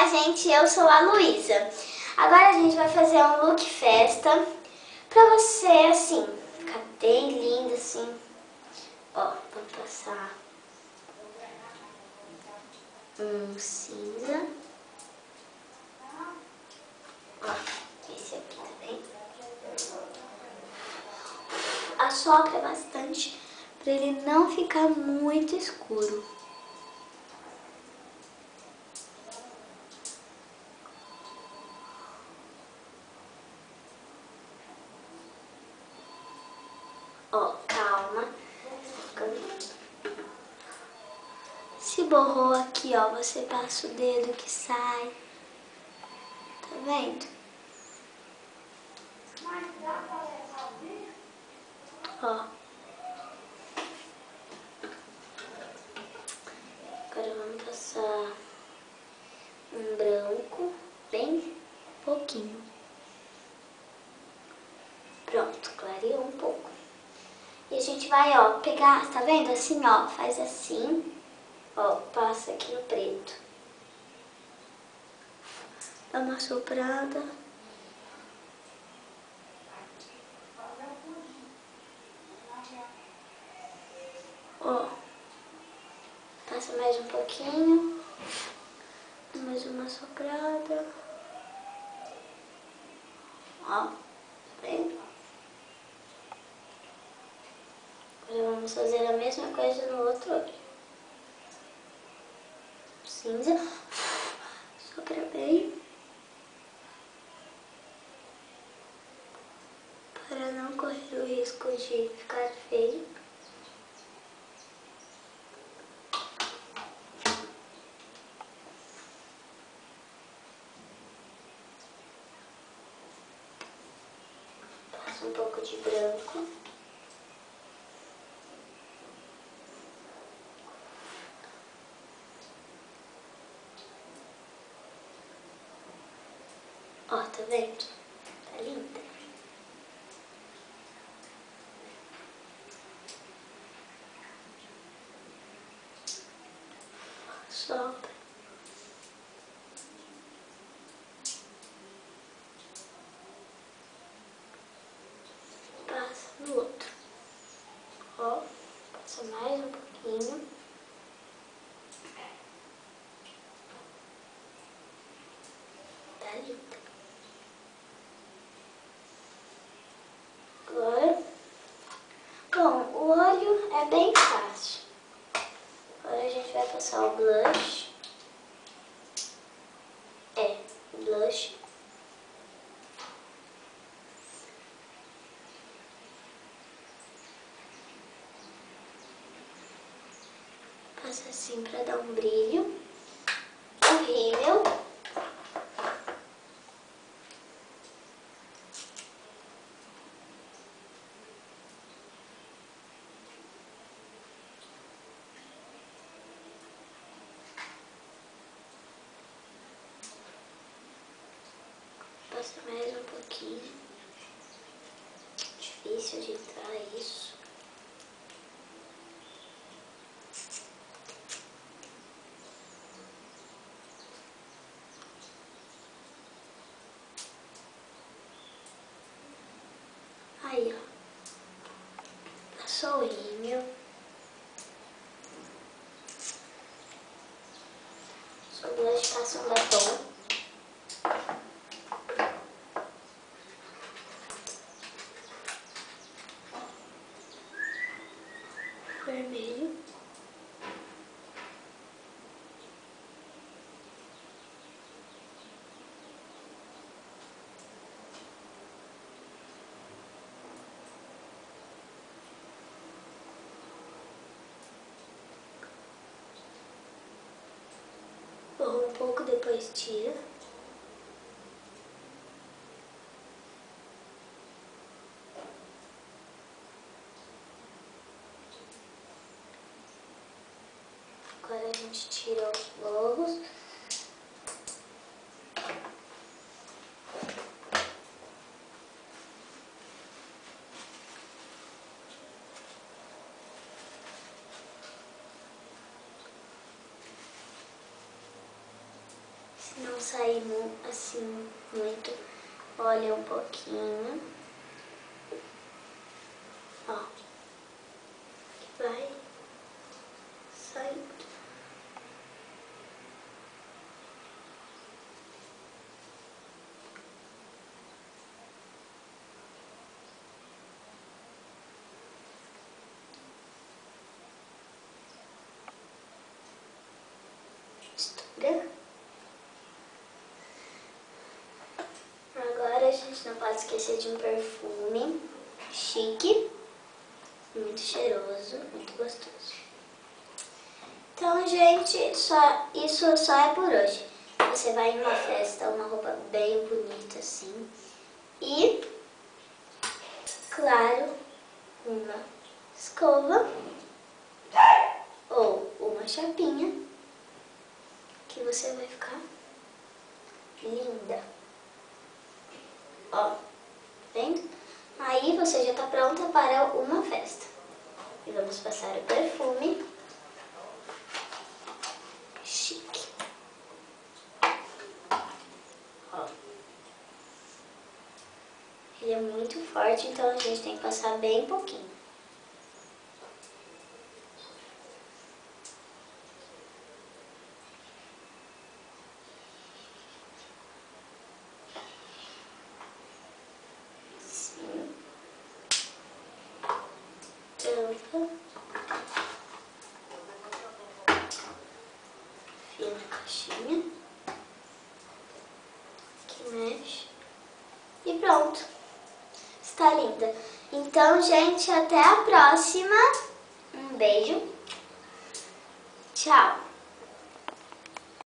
Olá, gente, eu sou a Luísa. Agora a gente vai fazer um look festa pra você, assim, ficar bem linda, assim. Ó, vou passar um cinza. Ó, esse aqui também. Assopra bastante pra ele não ficar muito escuro. Ó, calma. Se borrou aqui, ó, você passa o dedo que sai. Tá vendo? Ó. Agora vamos passar um branco, bem pouquinho. Pronto, clareou um pouco. E a gente vai, ó, pegar, tá vendo? Assim, ó, faz assim, ó, passa aqui no preto. Dá uma soprada. Ó, passa mais um pouquinho. Mais uma soprada. Ó, tá vendo? Agora vamos fazer a mesma coisa no outro olho. Cinza. Sopra bem. Para não correr o risco de ficar feio. Passa um pouco de branco. Ó, tá vendo? Tá linda. Sopra. Passa no outro. Ó, passa mais um pouquinho. Tá linda. Agora, bom, o olho é bem fácil. Agora a gente vai passar o blush. Blush. Passa assim pra dar um brilho horrível. Passa mais um pouquinho. Difícil ajeitar isso. Aí, ó. Passou o rímel. O blush passa um batom. Vermelho. Borra um pouco, depois tira. Agora a gente tira os borros. Se não sair assim muito, olha um pouquinho. Ó, vai saindo. Mistura. Agora a gente não pode esquecer de um perfume chique, muito cheiroso, muito gostoso. Então, gente, isso só é por hoje. Você vai em uma festa, uma roupa bem bonita assim. E, claro, uma escova ou uma chapinha que você vai ficar linda. Ó, vendo? Aí você já tá pronta para uma festa. E vamos passar o perfume chique. Ó. Ele é muito forte, então a gente tem que passar bem pouquinho. Assim. Tampa. Enfia na caixinha. Que mexe. E pronto. Está linda. Então, gente, até a próxima. Um beijo. Tchau.